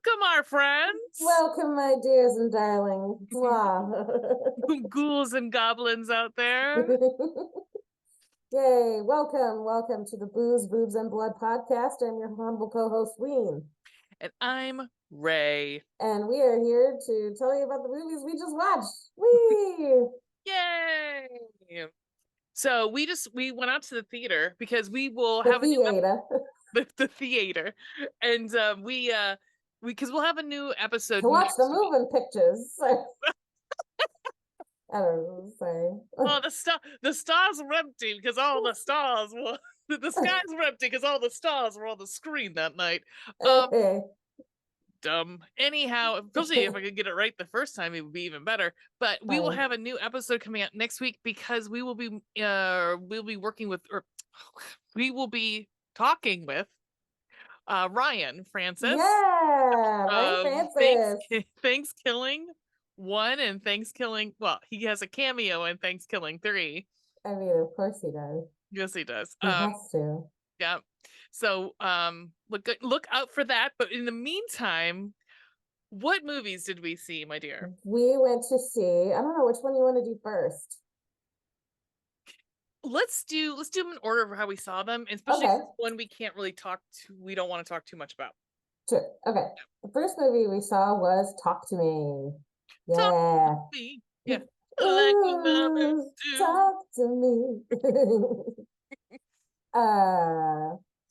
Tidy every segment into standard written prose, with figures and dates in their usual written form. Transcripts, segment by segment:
Welcome, our friends, Welcome, my dears and darlings. Mwah. ghouls and goblins out there. Yay. Welcome to the Booze, Boobs, and Blood podcast. I'm your humble co-host, Ween. And I'm Ray. And we are here to tell you about the movies we just watched. Whee! Yay! So we went out to the theater because we will The have theater. the theater, and because we'll have a new episode To watch the next week. moving pictures. I don't know, sorry. Oh, the stars were empty because all the stars were the skies were empty because all the stars were on the screen that night. Okay. Dumb. Anyhow, especially if I could get it right the first time, it would be even better. But we will have a new episode coming out next week because we'll be working with, or we will be talking with Ryan Francis. Yeah, Ryan Francis. Thanksgiving 1 and Thanksgiving. Well, he has a cameo in Thanksgiving 3. I mean, of course he does. Yes, he does. He has to. Yeah. So look out for that. But in the meantime, what movies did we see, my dear? We went to see, I don't know which one you want to do first. Let's do them in order of how we saw them, especially one we can't really we don't want to talk too much about. Sure. Okay. The first movie we saw was Talk to Me. Yeah. Talk to me. Yeah. Ooh, talk to me.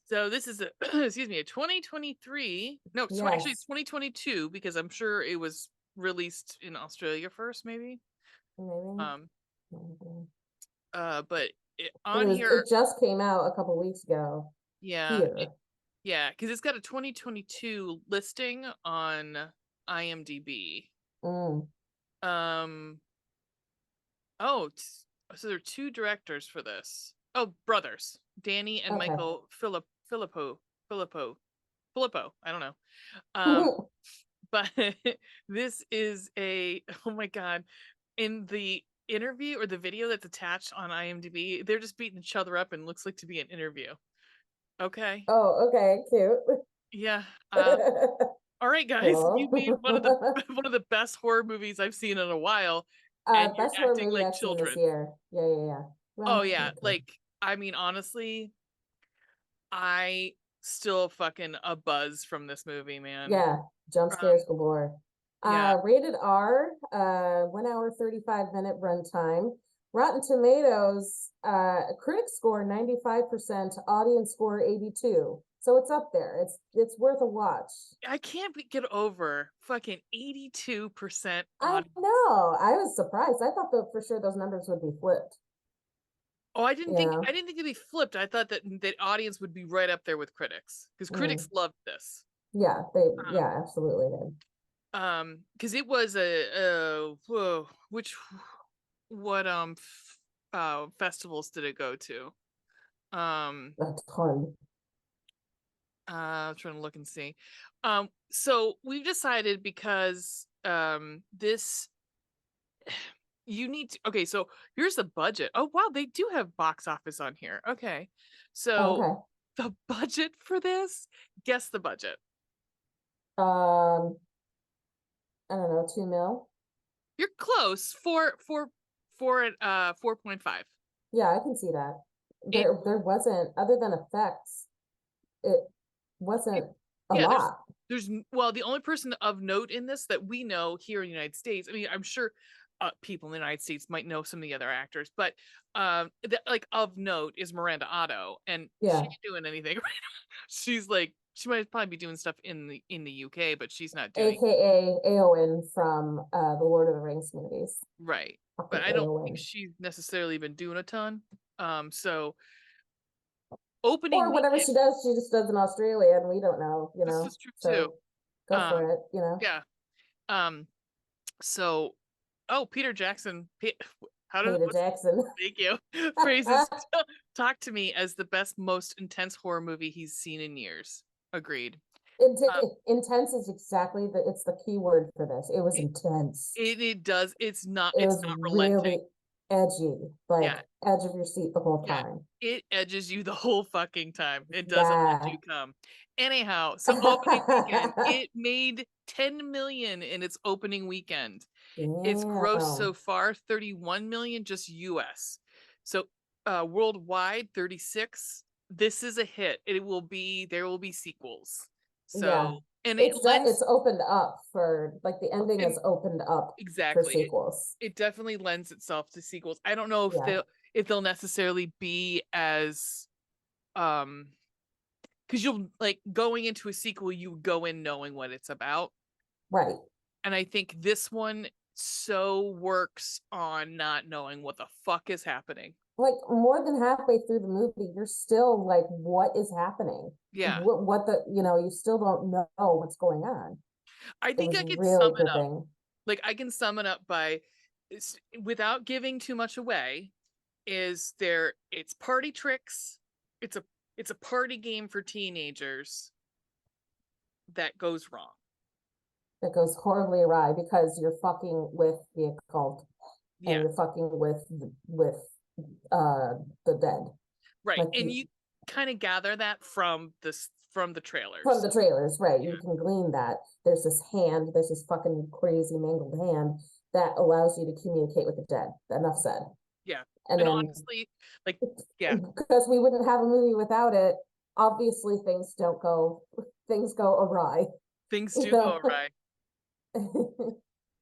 So this is a excuse me, a 2023. No, yes. Actually it's 2022 because I'm sure it was released in Australia first, maybe. Maybe. But it just came out a couple weeks ago. Yeah. Yeah, because it's got a 2022 listing on IMDb. Oh, so there are two directors for this. Oh, brothers, Danny and Michael Filippo. I don't know. But this is oh my god, in the interview or the video that's attached on IMDb, they're just beating each other up and looks like to be an interview. Okay. Oh, okay, cute. Yeah. All right, guys, you made one of the best horror movies I've seen in a while, and best you're acting movie like I've children. Seen this year. Yeah. Well, oh yeah, like I mean, honestly, I still fucking a buzz from this movie, man. Yeah, jump scares galore. Yeah. Rated R, 1 hour 35-minute runtime. Rotten Tomatoes, critic score 95%, audience score 82. So it's up there. It's worth a watch. I can't get over fucking 82%. I know. I was surprised. I thought for sure those numbers would be flipped. Oh, I didn't think it'd be flipped. I thought that the audience would be right up there with critics because critics loved this. Yeah, absolutely did. Because it was what festivals did it go to? A ton. I'm trying to look and see. So we've decided because this you need to, okay, so here's the budget. Oh wow, they do have box office on here. Okay. So the budget for this, guess the budget. I don't know, 2 mil. You're close. 4.5. Yeah, I can see that. There wasn't, other than effects, it wasn't a lot. The only person of note in this that we know here in the United States, I mean, I'm sure people in the United States might know some of the other actors, but like of note is Miranda Otto, and she ain't doing anything right now. She's like, she might probably be doing stuff in the UK, but she's not doing. AKA Eowyn from the Lord of the Rings movies. Right. But I don't think she's necessarily been doing a ton. So opening or whatever she does, she just does in Australia, and we don't know, you know. This is true too. Go for it, you know. Yeah. So, Peter Jackson. Peter Jackson. Thank you. Phrases. Talk to me as the best, most intense horror movie he's seen in years. Agreed. Intense is exactly it's the key word for this. It was intense. It does. It's not relenting. edgy, like Yeah. edge of your seat the whole Yeah. time. It edges you the whole fucking time. It doesn't let Yeah. you come. Anyhow, so opening weekend, it made 10 million in its opening weekend. It's gross so Damn. far 31 million just US. So worldwide 36. This is a hit. There will be sequels. Yeah. So and it It's lends opened up for like the ending and is opened up for exactly. sequels. It definitely lends itself to sequels. I don't know Yeah. if they'll necessarily be as because you'll like going into a sequel, you go in knowing what it's about. Right. And I think this one so works on not knowing what the fuck is happening. Like more than halfway through the movie, you're still like, what is happening? Yeah. What the, you still don't know what's going on. I It think was I could really sum it up. gripping. Like I can sum it up by without giving too much away, is there it's party tricks. It's a it's a party game for teenagers that goes wrong. That goes horribly awry because you're fucking with the occult and Yeah. you're fucking with uh the dead. Right. Like And you kind of gather that from the from trailers. the trailers, right? Yeah. You can glean that there's this fucking crazy mangled hand that allows you to communicate with the dead. Enough said. Yeah. And And then honestly, like, yeah, because we wouldn't have a movie without it, obviously things go awry. things You do go know. awry.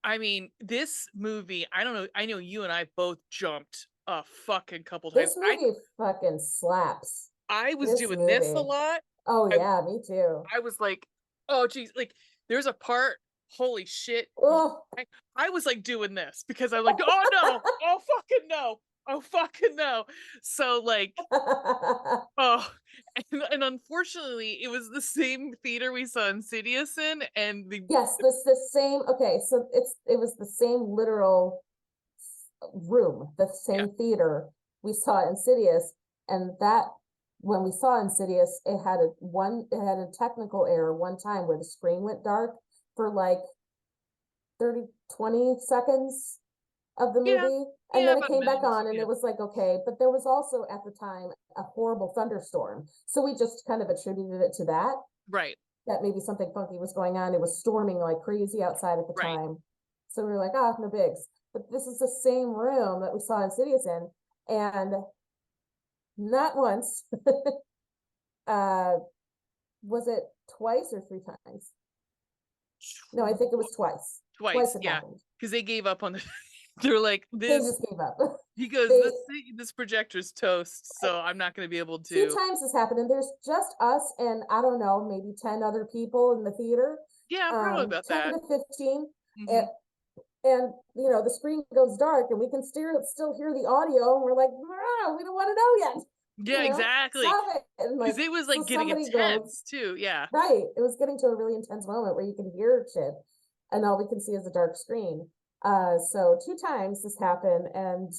I mean, this movie, I don't know. I know you and I both jumped a fucking couple times. This movie fucking slaps. I was This doing this a movie. lot. Oh I yeah, me too. I was like, oh geez, like there's a part, holy shit. Oh. I was like doing this because I'm like, oh no, oh fucking no, oh fucking no. So like, oh, and unfortunately, it was the same theater we saw Insidious in, and Yes, this the same. Okay, so it was the same literal room, the yeah, same theater we saw Insidious, and that when we saw Insidious, it had a technical error one time where the screen went dark for like 20 seconds of the yeah, movie, and yeah, then it about a came back minute or two, on and yeah, it was like okay, but there was also at the time a horrible thunderstorm, so we just kind of attributed it to right, that maybe something funky was going on. It was storming like crazy outside at the right. time, so we were like, ah, no bigs. But this is the same room that we saw Insidious in, and not once uh was it twice or three times? No, I think it was twice. Twice Twice, it yeah, happened. because they gave up on the. They're like They this. just gave up. He goes, They this projector's toast, so I'm not going to be able two to. times this happened, and there's just us and I don't know, maybe 10 other people in the theater, Yeah, probably about 10 that. to 15. Hmm. And the screen goes dark and we can still hear the audio, and we're like, ah, we don't want to know yet. Yeah, exactly. Stop it. And Because like, it was so like getting somebody goes, intense too. Yeah, right, it was getting to a really intense moment where you can hear shit and all we can see is a dark screen. So two times this happened, and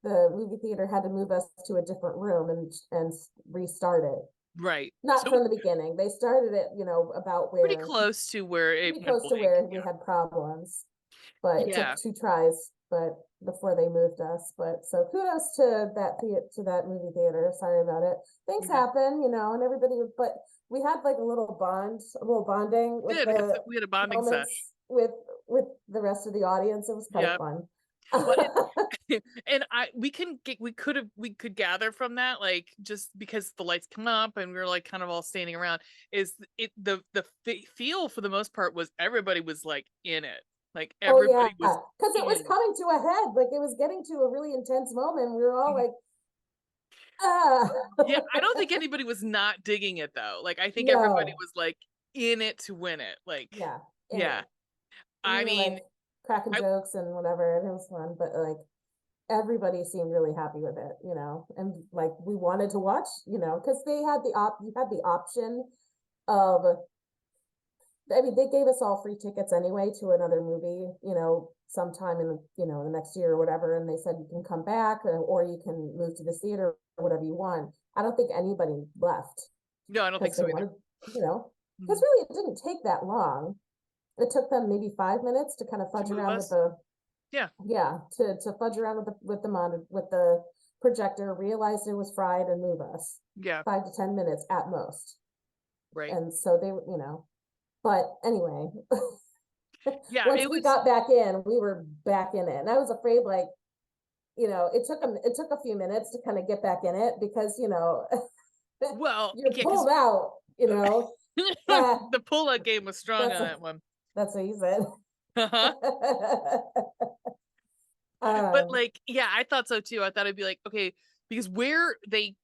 the movie theater had to move us to a different room and restart it. right. Not So from the beginning. They started it, about pretty where close to where it pretty went close to blank. where we Yeah, had problems, but it took yeah. two tries, but before they moved us. But so kudos to that movie theater. Sorry about it. Things Mhm. happen, and everybody. But we had like a little bonding with Did the we had a bonding sesh? moments with the rest of the audience. It was kind of Yeah. fun. Well, and we could gather from that, like just because the lights come up and we were like kind of all standing around, is it the feel for the most part was everybody was like in it, like Oh yeah, everybody was because it was in. coming to a head. Like it was getting to a really intense moment. We were all Mhm. like, ah. Yeah, I don't think anybody was not digging it though. Like I think everybody No, was like in it to win it. Like yeah, in yeah, it. And I we were like mean, cracking I jokes and whatever, and it was fun. But like everybody seemed really happy with it, and like we wanted to watch, because you had the option of, I mean, they gave us all free tickets anyway to another movie, sometime in the next year or whatever, and they said you can come back, or you can move to this theater or whatever you want. I don't think anybody left no, I don't think because they so either. wanted, because Mhm. really it didn't take that long. It took them maybe 5 minutes to kind of To fudge move around with us. the Yeah. Yeah, to fudge around with the projector, realized it was fried, and move us Yeah. 5 to 10 minutes at most. Right. And so they, but anyway, Yeah, once it we was got back in, we were back in it. And I was afraid, like, it took a few minutes to kind of get back in it because, well, you're yeah, because pulled out, ah, the pull-out game was strong that's on that one. that's what you said. Uh-huh. But um, like, yeah, I thought so too. I thought it'd be like, okay, because where it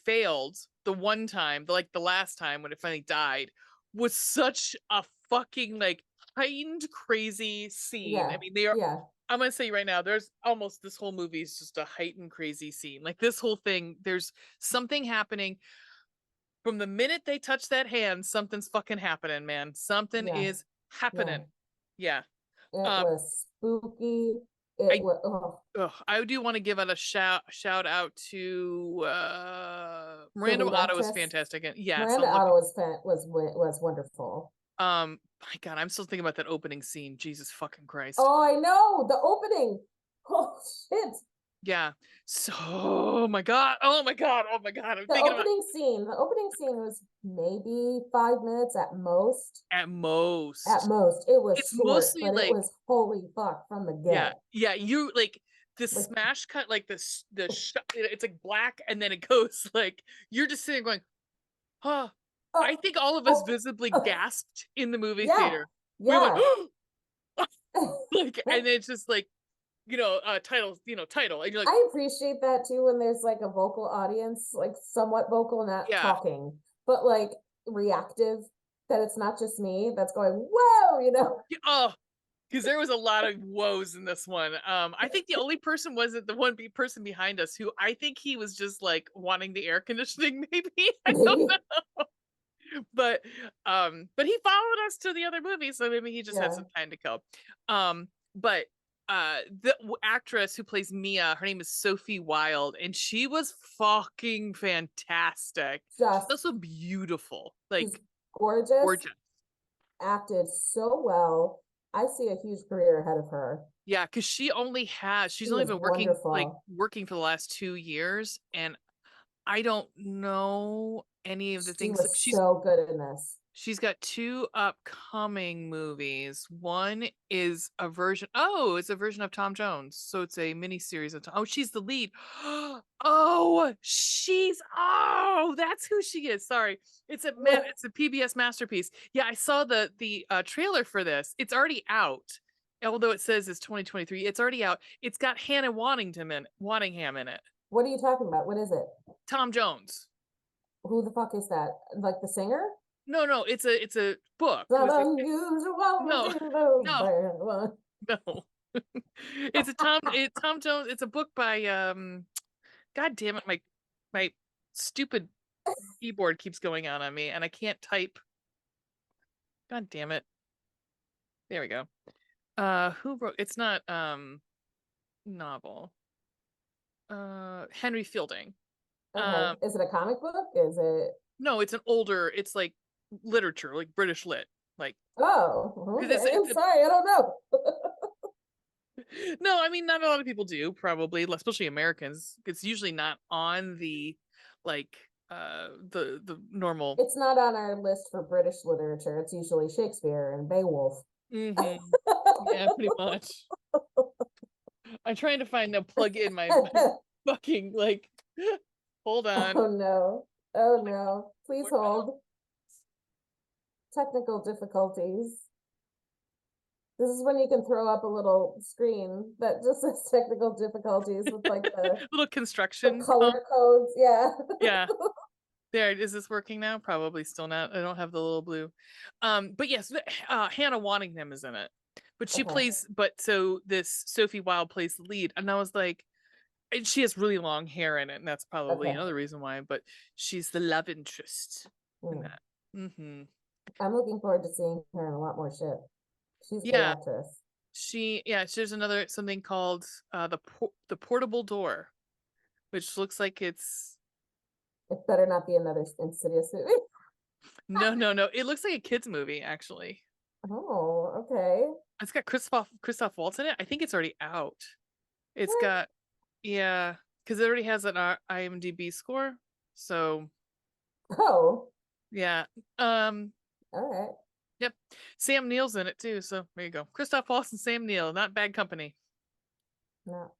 failed the one time, like the last time when it finally died, was such a fucking like heightened crazy scene. I yeah, mean, they are. yeah, I'm gonna say right now, there's almost this whole movie is just a heightened crazy scene. Like this whole thing, there's something happening from the minute they touch that hand. Something's fucking happening, man. Something yeah, is yeah. happening. Yeah. It Um, was spooky. It I was, oh, I do want to give out a shout out to the Miranda lead Otto is actress. fantastic. And yes, Miranda I'm looking. Otto was wonderful. My God, I'm still thinking about that opening scene. Jesus fucking Christ. Oh, I know the opening. Oh shit. Yeah. So, oh my God. Oh my God. Oh my God. I'm The thinking about opening scene. The opening scene was maybe 5 minutes at most. at At most. most. It was It's short, mostly but it like, was holy fuck from the yeah, get. yeah. You like the Like, smash cut, like the it's like black, and then it goes like you're just sitting going, huh. oh, I think all of us oh, visibly oh, gasped in the movie yeah, theater. We went yeah. like, and it's just like, title, and you're like, I appreciate that too when there's like a vocal audience, like somewhat vocal, not yeah, talking, but like reactive, that it's not just me that's going, whoa. oh, because there was a lot of woes in this one. I think the only person wasn't the person behind us who I think he was just like wanting the air conditioning, maybe. I don't Maybe. know. But he followed us to the other movie, so maybe he just had Yeah. some time to kill. But the actress who plays Mia, her name is Sophie Wilde, and she was fucking fantastic. She's Just, also beautiful, she's like gorgeous, gorgeous. acted so well. I see a huge career ahead of her. Yeah, because she's She only was been wonderful. working for the last 2 years, and I don't know any of the She things. Like was so good in this. she's got two upcoming movies. One is a version. Oh, it's a version of Tom Jones. So it's a mini series of Tom. Oh, she's the lead. Oh, that's who she is. Sorry. It's a PBS masterpiece. Yeah, I saw the trailer for this. It's already out. Although it says it's 2023, it's already out. It's got Hannah Waddingham in it. What are you talking about? What is it? Tom Jones. Who the fuck is that? Like the singer? No, it's a book. It Not was unusual no, in those no, bad ones. no. Tom Jones. It's a book by God damn it, my stupid keyboard keeps going on me and I can't type. God damn it. There we go. Who wrote it's not novel. Henry Fielding. Okay. Um Is it a comic book? Is it? no, it's like literature, like British lit. Like Oh, because okay. I'm sorry. I don't know. no, I mean not a lot of people do, probably, especially Americans. It's usually not on the like the normal. It's not on our list for British literature. It's usually Shakespeare and Beowulf. Yeah, pretty much. I'm trying to find a plug in my fucking like hold on. Oh no. Oh Like, no. Please where the hell? hold. Technical difficulties. This is when you can throw up a little screen that just says technical difficulties with like Little the construction color codes. Yeah. yeah. There, is this working now? Probably still not. I don't have the little blue. But yes, Hannah Waddingham is in it. But she Okay. plays, but so this Sophie Wilde plays the lead, and I was like, and she has really long hair in it, and that's probably Okay. another reason why. But she's the love interest in Hmm. that. Mm-hmm. I'm looking forward to seeing her in a lot more shit. She's a good Yeah, actress. there's another something called the portable door, which looks like it's It better not be another Insidious movie. no, it looks like a kids movie actually. Oh, okay. It's got Christoph Waltz in it. I think it's already out. It's What? got, yeah, because it already has an IMDb score. So Oh, yeah. all right. Yep. Sam Neill's in it too. So there you go. Christoph Waltz and Sam Neill, not bad company. No.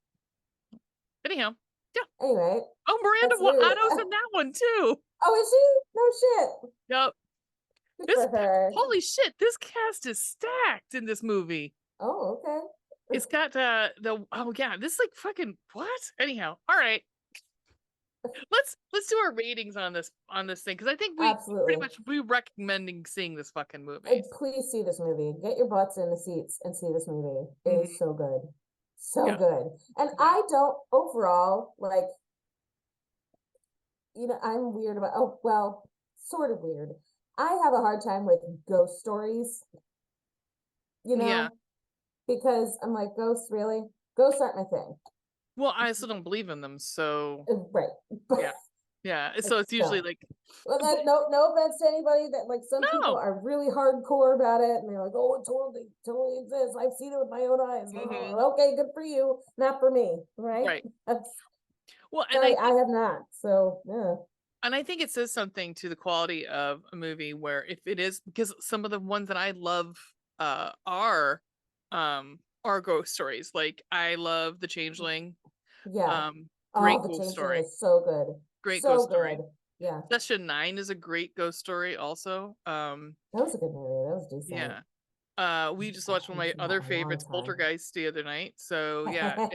Anyhow, yeah. Anyway, Oh, Miranda that's very. Otto's in that one too. Oh, is she? No shit. Yep. Good This for her. holy shit, this cast is stacked in this movie. Oh, okay. It's got the oh yeah, this like fucking what? Anyhow, all right. Let's do our ratings on this thing because I think we pretty Absolutely. much we recommending seeing this fucking movie. Please see this movie. Get your butts in the seats and see this movie. It Mhm. is so good. So Yeah. good. And Yeah. I don't overall like, I'm weird about, oh, well, sort of weird. I have a hard time with ghost stories, Yeah. because I'm like, ghosts, really? Ghosts aren't my thing. Well, I also don't believe in them, so Right. yeah. Yeah. So it's usually So, like well, no offense to anybody that like some people no. are really hardcore about it and they're like, oh, it totally exists. I've seen it with my own eyes. Mhm. Okay, good for you. Not for me, right? Right. Well, Sorry, I have not. So yeah. and I think it says something to the quality of a movie where if it is because some of the ones that I love are ghost stories. Like I love The Changeling. Yeah. Great Oh, The ghost Changeling story. is so good. Great So ghost good. story. Yeah. Session 9 is a great ghost story also. That was a good movie. That was decent. Yeah. We just I watched one of haven't my seen that other in a long favorites, Poltergeist, the other night. So yeah. time.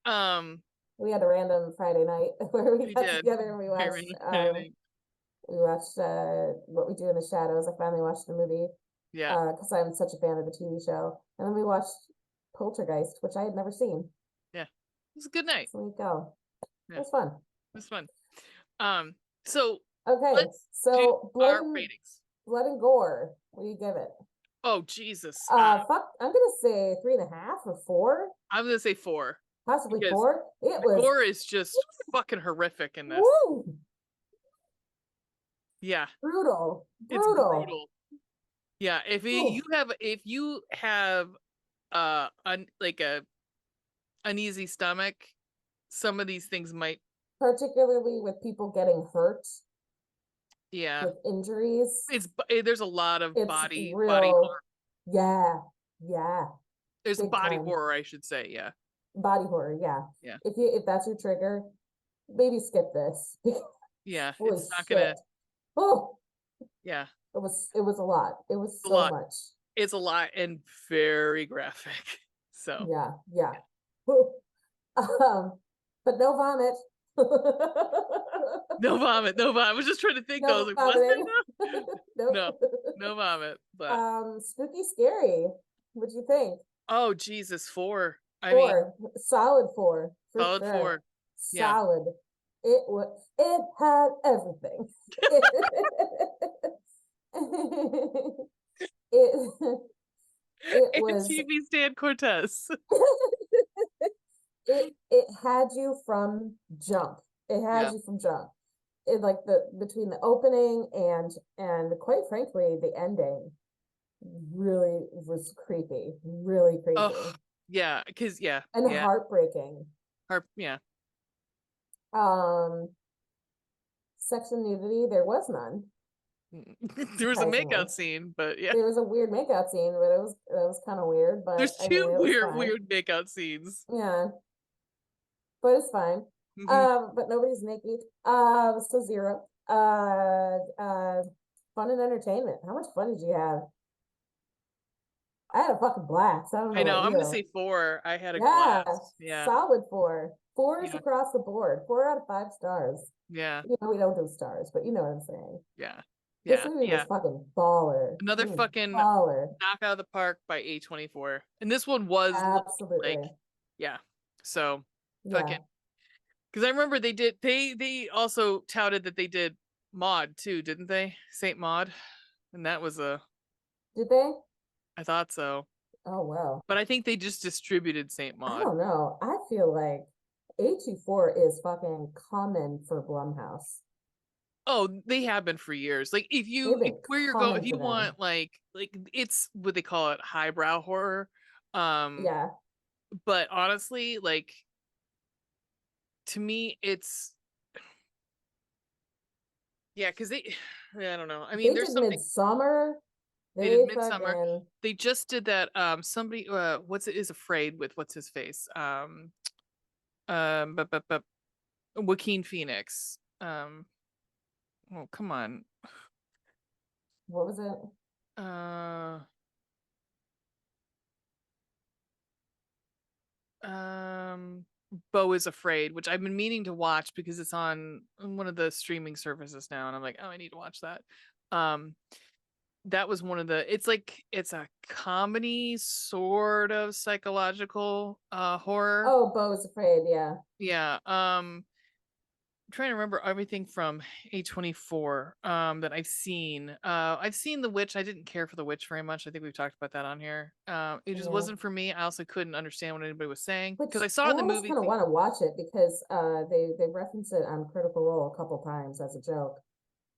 Um We had a random Friday night where we we got did. together and we Very watched random kind of thing. What We Do in the Shadows. I finally watched the movie Yeah. because I'm such a fan of the TV show. And then we watched Poltergeist, which I had never seen. Yeah. It was a good night. So we go. It Yeah. was fun. It was fun. So Okay, let's do so our ratings. blood and gore. What do you give it? Oh Jesus. Fuck, I'm gonna say 3.5 or 4, I'm gonna say 4 possibly because 4. It the was gore is just fucking horrific in this. woo Yeah, brutal, it's brutal. brutal. Yeah, if you have like a uneasy stomach, some of these things might. Particularly with people getting hurt Yeah, with injuries. there's a lot of It's body real. horror. Yeah, yeah, There's big body time. horror, I should say. Yeah, Body horror, yeah. yeah, If that's your trigger, maybe skip this. yeah. Holy It's not shit. gonna. Oh, Yeah, it was a lot. It was a so lot. much. It's a lot and very graphic. So Yeah, yeah. yeah. But no vomit. No vomit, no vomit. I was just trying to think. I was No like, was there vomiting. no? Nope. No, no vomit. But Spooky scary. What'd you think? oh Jesus, 4. I mean, 4, solid 4 for solid sure. 4. Yeah. Solid. It had everything. it it And was TV stand Cortez. it had you from jump. It had Yeah. you from jump. It like the between the opening and quite frankly the ending really was creepy, really creepy, Oh, yeah. Because and yeah. heartbreaking. Yeah. Um, sex and nudity, there was none. There was a Surprisingly, makeout scene, but yeah. there was a weird makeout scene, but it was kind of weird. But There's I mean, two it was fine. weird makeout scenes. Yeah, but it's fine. Hmm. But nobody's naked. So 0. Fun and entertainment. How much fun did you have? I had a fucking blast. I don't know I know. about I'm gonna you. say 4. I had a Yeah, blast. Yeah. solid 4. 4 is Yeah. across the board. 4 out of 5 stars. Yeah. We don't do stars, but you know what I'm saying. Yeah. This Yeah. movie was Yeah. fucking baller. Another It was fucking baller. knock out of the park by A24. And this one was like, Absolutely. yeah. So fucking Yeah. because I remember they also touted that they did Maud too, didn't they? Saint Maud. And that was Did they? I thought so. Oh wow. But I think they just distributed Saint I Maud. don't know. I feel like A24 is fucking common for Blumhouse. Oh, they have been for years. Like if They've if been where you're going, if coming you for them. want like it's what they call it, highbrow horror. Um, Yeah. but honestly, like to me, it's yeah, because they I don't know. I mean, They there's did something Midsummer. they did They Midsummer. fucking They just did that somebody what's it is afraid with what's his face? But Joaquin Phoenix. Oh, come on. what was it? Uh um Beau is Afraid, which I've been meaning to watch because it's on one of the streaming services now, and I'm like, oh, I need to watch that. Um, that was one of the. It's like it's a comedy, sort of psychological horror. Oh, Beau's Afraid, yeah. Yeah. I'm trying to remember everything from A24 that I've seen. I've seen The Witch. I didn't care for The Witch very much. I think we've talked about that on here. It just Yeah. wasn't for me. I also couldn't understand what anybody was saying because Which I saw I it in the almost movie kind of want to watch it because they reference it on Critical Role a couple times as a joke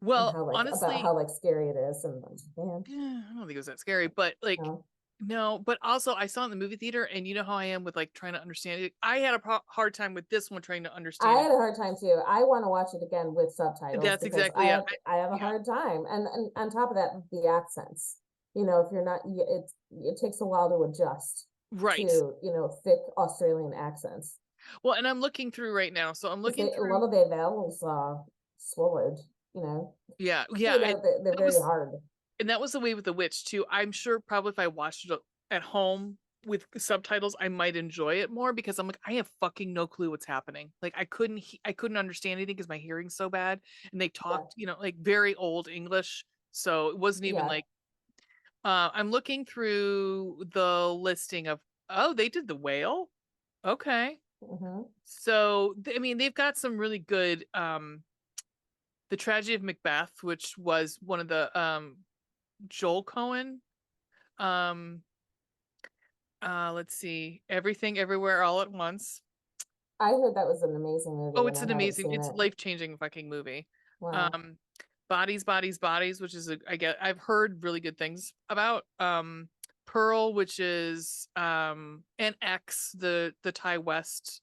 and Well, how like about honestly, how like scary it is and man, I don't think it was that scary, but like, no. no, but also I saw it in the movie theater, and you know how I am with like trying to understand it. I had a hard time with this one trying to I understand had a hard time too. I want to watch it again with it. subtitles That's because exactly it. I have a Yeah, hard time, and on top of that, the accents. You know, if you're not, it takes a while to adjust to right. thick Australian accents Well, and I'm looking through right now, so I'm because looking a lot through. of their vowels are swallowed. You know, Yeah, yeah, and they're that very was hard. the way with The Witch too. I'm sure probably if I watched it at home with subtitles, I might enjoy it more because I'm like I have fucking no clue what's happening. Like I couldn't understand anything because my hearing's so bad, and they Yeah, talked like very old English, so it wasn't even yeah. like I'm looking through the listing of, oh, they did The Whale. Okay. Hmm. So, I mean, they've got some really good The Tragedy of Macbeth, which was one of the Joel Cohen. Um let's see. Everything Everywhere All at Once. I heard that was an amazing Oh, movie, and it's I an haven't amazing, seen it's it. life-changing fucking movie. Wow. Um Bodies, Bodies, Bodies, which is I've heard really good things about. Pearl, which is and X, the Thai West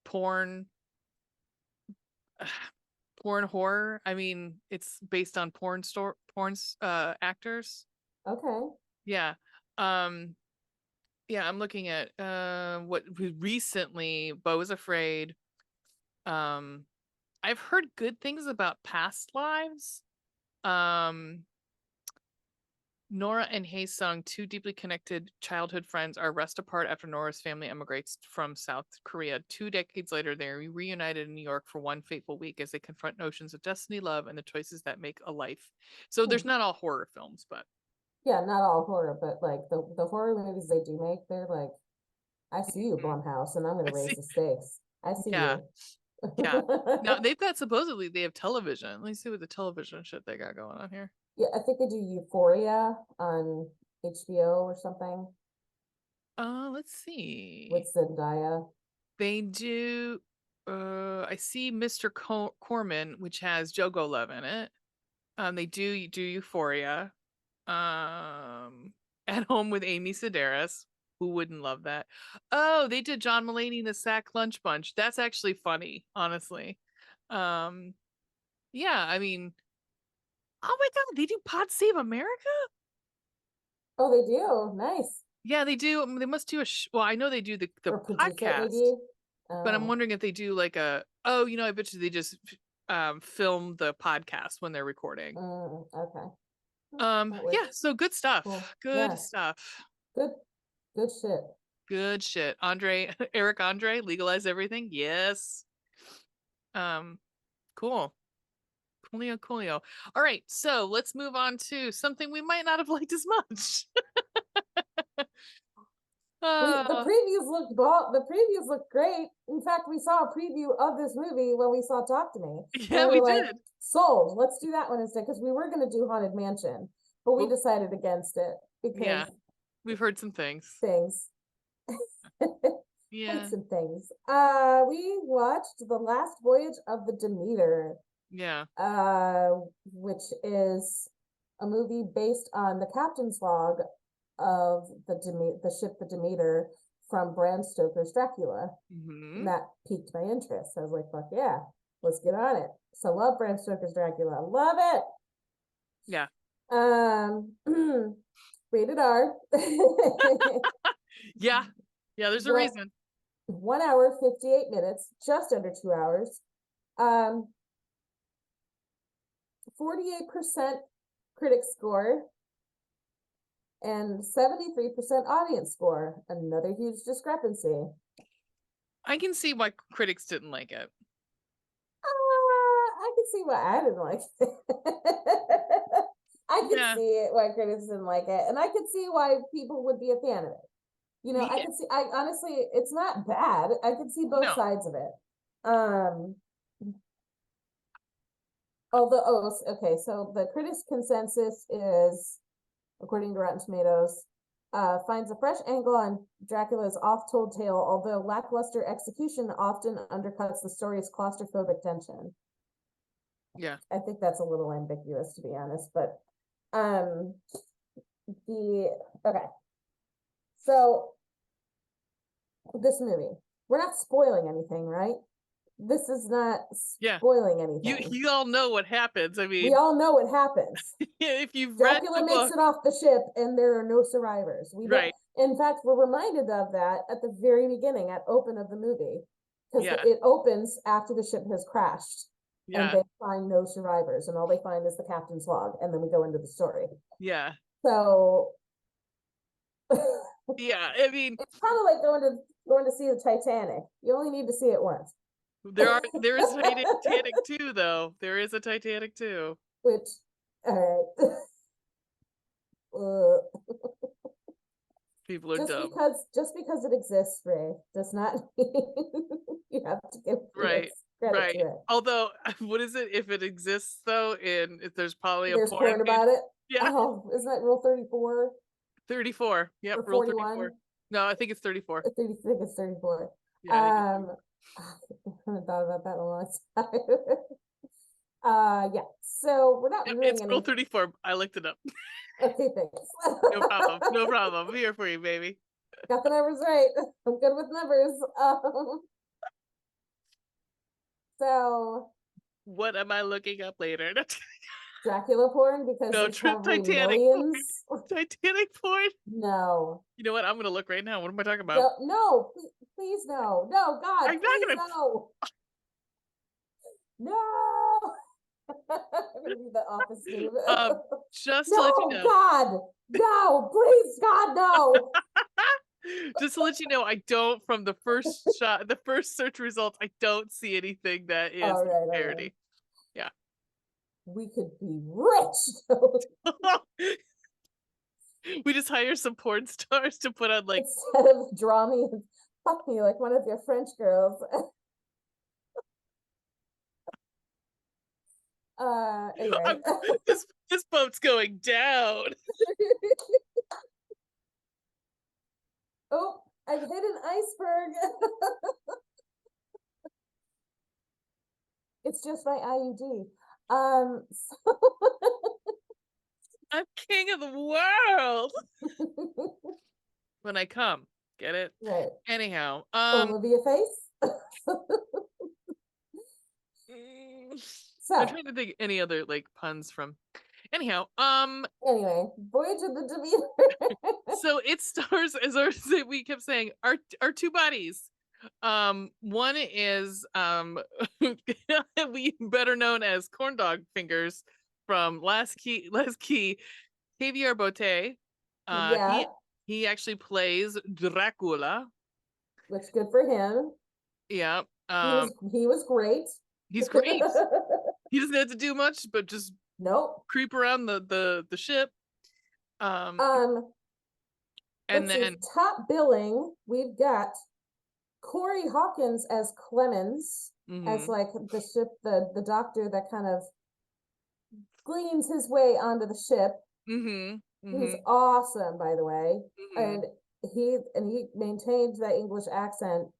porn porn horror. I mean, it's based on porn actors. Okay. Yeah. Um yeah, I'm looking at what recently Beau is Afraid. Um I've heard good things about Past Lives. Um Nora and Hae's song, two deeply connected childhood friends, are rest apart after Nora's family emigrates from South Korea. 2 decades later, they are reunited in New York for one fateful week as they confront notions of destiny, love, and the choices that make a life. So Hmm. there's not all horror films, but Yeah, not all horror, but like the horror movies they do make, they're like, I see you, mhm. Blumhouse, and I'm gonna I raise see. the stakes. I see Yeah, you. yeah. Now they've got supposedly they have television. Let me see what the television shit they got going on here. Yeah, I think they do Euphoria on HBO or something Let's see. with Zendaya. They do. I see Mr. Corman, which has Jogo Love in it. They do Euphoria. At Home with Amy Sedaris. Who wouldn't love that? Oh, they did John Mulaney and the Sack Lunch Bunch. That's actually funny, honestly. Um, yeah, I mean, oh my god, they do Pod Save America? Oh, they do. Nice. Yeah, they do. They must do well, I know they do the Or produce it, podcast, maybe. but I'm Oh, wondering if they do like a oh, I bet you they just film the podcast when they're recording. okay. That Yeah, works. so good stuff. Cool. Good Yeah. stuff. Good. Good shit. Good shit. Eric Andre, legalize everything. Yes. Um, cool. Coolio. All right, so let's move on to something we might not have liked as much. The uh, previews looked the previews looked great. In fact, we saw a preview of this movie when we saw Talk to Me, and yeah, we we were like, did. sold. Let's do that one instead because we were going to do Haunted Mansion, but we But decided against it yeah, because we've heard some things. things. Heard Yeah. some things. We watched The Last Voyage of the Demeter. Yeah. Which is a movie based on the captain's log of the ship, the Demeter, from Bram Stoker's Dracula. And that piqued my interest. I was like, fuck yeah, let's get on it. So I love Bram Stoker's Dracula. Love it. Yeah. Rated R. Yeah. Yeah, there's a reason. 1 hour, 58 minutes, just under 2 hours. 48% critic score and 73% audience score. Another huge discrepancy. I can see why critics didn't like it. I can see why I didn't like it. I could see it why critics didn't like it, and I could see why people would be a fan of it. You know, I could see. I honestly, it's not bad. I could see both sides of it. Although, okay, so the critics' consensus is, according to Rotten Tomatoes, finds a fresh angle on Dracula's oft-told tale, although lackluster execution often undercuts the story's claustrophobic tension. Yeah. I think that's a little ambiguous, to be honest, but okay. So this movie, we're not spoiling anything, right? This is not spoiling anything. You all know what happens. I mean, we all know what happens. If you've Dracula read the makes it off the ship and there are no survivors. Right. In fact, we're reminded of that at the very beginning, at open of the movie, because it opens after the ship has crashed. And they find no survivors, and all they find is the captain's log, and then we go into the story. Yeah. So yeah, I mean, it's kind of like going to see the Titanic. You only need to see it once. There is Titanic 2, though. There is a Titanic 2. Which, people are dumb. Just because it exists, Ray, does not mean you have to give credit to it. Although, what is it? If it exists, though, and if there's probably there's porn about it. Yeah. Oh, isn't that Rule 34? 34. Yep, Rule 34. No, I think it's 34. I think it's 34. Yeah, I haven't thought about that in a long time. Yeah. So we're not doing it's Rule 34. I looked it up. Okay, thanks. No problem. No problem. I'm here for you, baby. Got the numbers right. I'm good with numbers. So what am I looking up later? Dracula porn, because there's probably millions. Titanic porn? No. You know what? I'm gonna look right now. What am I talking about? No, please no. No, God, I'm not gonna... no. No. I'm gonna be the Office move. Just to let you know. God, no, please, God, no. Just to let you know, I don't, from the first the first search results, I don't see anything that is parody. Right. Yeah. We could be rich. We just hire some porn stars to put on, like, instead of draw me and fuck me like one of your French girls. Anyway. This boat's going down. Oh, I've hit an iceberg. It's just my IUD. So I'm king of the world. When I come, get it? Right. Anyhow, Olivia Face. So I'm trying to think any other, like, puns from. Anyhow, anyway, Voyage of the Demeter. So it stars, as we kept saying, our two buddies. One is we better known as Corndog Fingers from Last Key, Javier Botet. Yeah. He actually plays Dracula. Which good for him. Yeah. He was great. He's great. He doesn't have to do much, but just creep around the ship. And then top billing, we've got Corey Hawkins as Clemens, as like the ship, the doctor that kind of gleans his way onto the ship. Who's awesome, by the way. And he maintained that English accent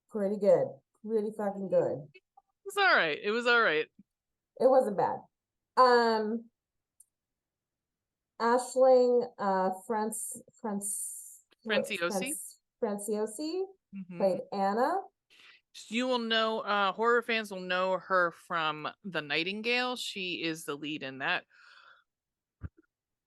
pretty good, pretty fucking good. It was all right. It wasn't bad. Um, Ashling Franciosi. Franciosi Hmm. played Anna. You will know, horror fans will know her from The Nightingale. She is the lead in that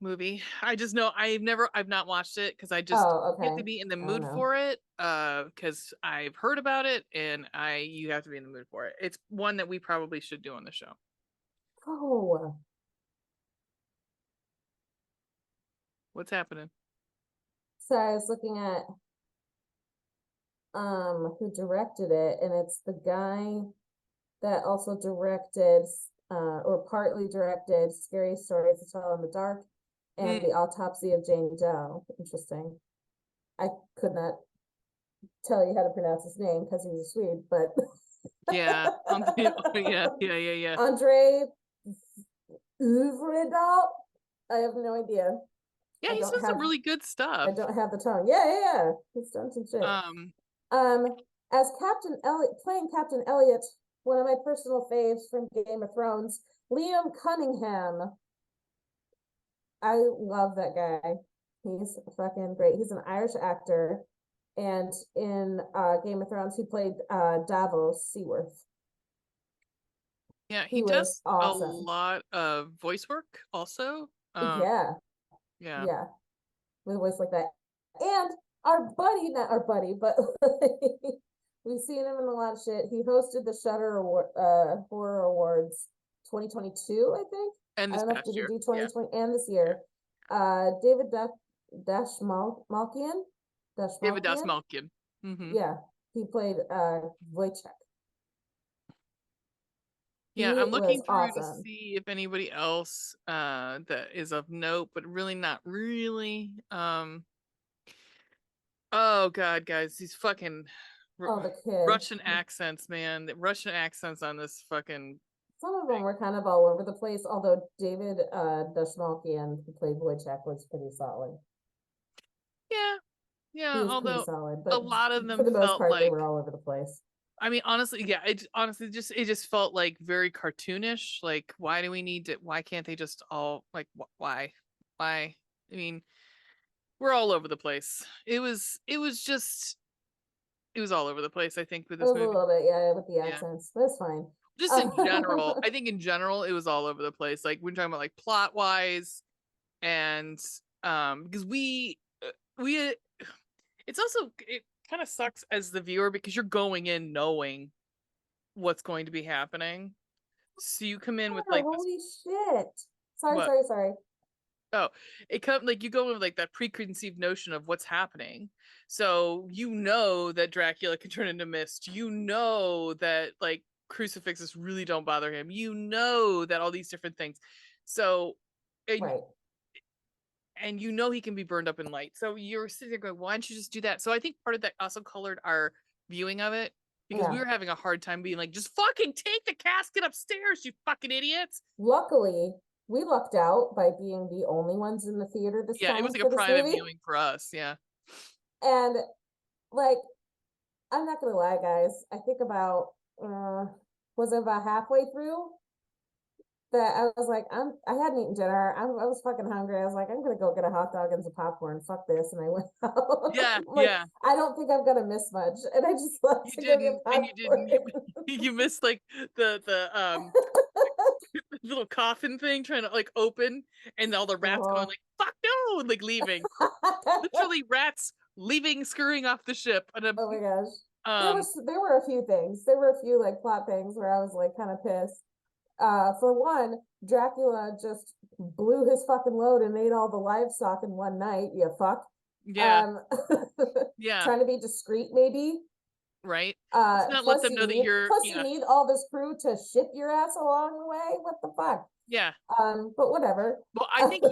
movie. I just know I've not watched it because Oh, you have okay. to be in the I don't mood know. for it. Because I've heard about it and you have to be in the mood for it. It's one that we probably should do on the show. Oh, What's happening? so I was looking at who directed it, and it's the guy that also directed or partly directed Scary Stories to Tell in the Dark and The Mm, Autopsy of Jane Doe. Interesting. I could not tell you how to pronounce his name because he's a Swede, but yeah. Yeah, yeah, yeah, yeah. Andre Uvredal. I have no idea. Yeah, I he's don't done some have really good I stuff. don't have the tongue. Yeah, yeah, yeah. He's done some shit. Um, As Captain Elliot, playing Captain Elliot, one of my personal faves from Game of Thrones, Liam Cunningham. I love that guy. He's fucking great. He's an Irish actor, and in Game of Thrones, he played Davos Seaworth. yeah, he He was does a awesome. lot of voice work also. Yeah, Yeah. yeah, with a voice like that. And our buddy, not our buddy, but we've seen him in a lot of shit. He hosted the Shutter Award, Horror Awards 2022, I think. And I this don't know if past did he year. do Yeah. 2020 and this Yeah. year. David Dashmalkian, David Dashmalkian, Dasmalkian. Mm-hmm. yeah, he played Wojciech. Yeah, He I'm was looking through to awesome. see if anybody else that is of note, but really not really. Oh god, guys, these fucking Oh, the kid. Russian accents, man. The Russian accents on this fucking Some of them thing. were kind of all over the place, although David Dashmalkian, who played Wojciech, was pretty solid. Yeah, He yeah, was pretty although solid, a but lot of for them the most felt part, they like, were all over the place. I mean, honestly, yeah, it honestly just felt like very cartoonish. Like, why do we need to? Why can't they just all like? Why? Why? I mean, we're all over the place. It was all over the place. I think with It this was a movie. little bit, yeah, with the Yeah, accents, but it's fine. just in general, I think in general it was all over the place. Like we're talking about like plot wise, and because we it's also it kind of sucks as the viewer because you're going in knowing what's going to be happening. So you come in with like this Holy shit. Sorry, what sorry, sorry. oh it come like you go in with like that preconceived notion of what's happening. So you know that Dracula can turn into mist. You know that like crucifixes really don't bother him. You know that all these different things. So and Right. and you know he can be burned up in light. So you're sitting there going, why don't you just do that? So I think part of that also colored our viewing of it because we Yeah. were having a hard time being like, just fucking take the casket upstairs, you fucking idiots. Luckily, we lucked out by being the only ones in the theater this Yeah, it was time like a for this private movie. viewing for us. Yeah. And like, I'm not gonna lie, guys. I think about was it about halfway through that I was like, I hadn't eaten dinner. I was fucking hungry. I was like, I'm gonna go get a hot dog and some popcorn. Fuck this. And I went out. Yeah. Like, Yeah. I don't think I'm gonna miss much. And I just left You to go didn't, get and you popcorn. didn't. You missed like the little coffin thing trying to like open, and all the rats going Oh. like "fuck no" and like leaving. Literally rats leaving, scurrying off the ship. And Oh my gosh. um, There were a few things. There were a few like plot things where I was like kind of pissed. For one, Dracula just blew his fucking load and ate all the livestock in one night. You fuck. yeah, Um, yeah, trying to be discreet, maybe. right. Let's not let them know that you're, Plus you yeah, need all this crew to ship your ass along the way. What the fuck? yeah. But whatever. Well, I think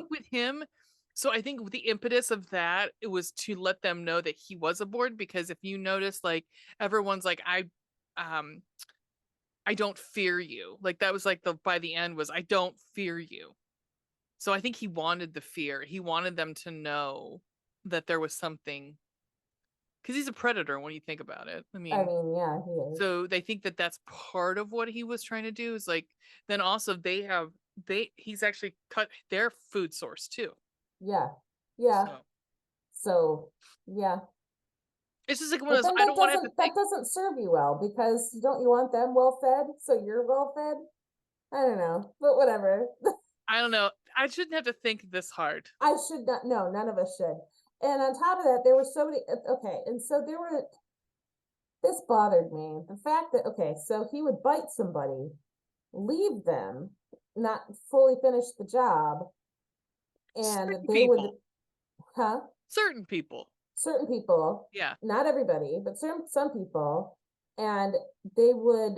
with him, so I think the impetus of that it was to let them know that he was aboard because if you notice, like everyone's like, um, I don't fear you. Like that was like the by the end was I don't fear you. So I think he wanted the fear. He wanted them to know that there was something because he's a predator when you think about it. I I mean, mean, yeah, he is. so they think that that's part of what he was trying to do. Is like, then also he's actually cut their food source too. Yeah. Yeah. So So, yeah. it's just like one of But those. then I don't want to have to think. that doesn't serve you well, because don't you want them well fed so you're well fed? I don't know, but whatever. I don't know. I shouldn't have to think this hard. I should not. No, none of us should. And on top of that, there were so many. Okay, and so there were. This bothered me. The fact that, okay, so he would bite somebody, leave them, not fully finish the job, and Certain they would, people. huh? Certain people. Certain people, Yeah. not everybody, but some people, and they would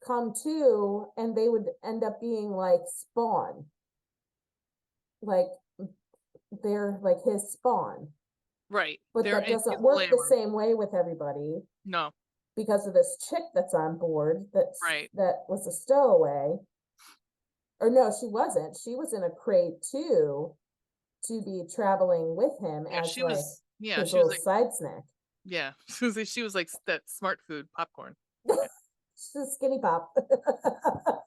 come to, and they would end up being like spawn, like they're like his spawn. Right. But They're that in doesn't his work the glamour. same way with everybody, No. because of this chick that's on board Right. that was a stowaway. Or no, she wasn't. She was in a crate too, to be traveling with him Yeah, as like his she was little like, side snack. yeah. She was like that smart food popcorn. Yeah. She's a skinny pop.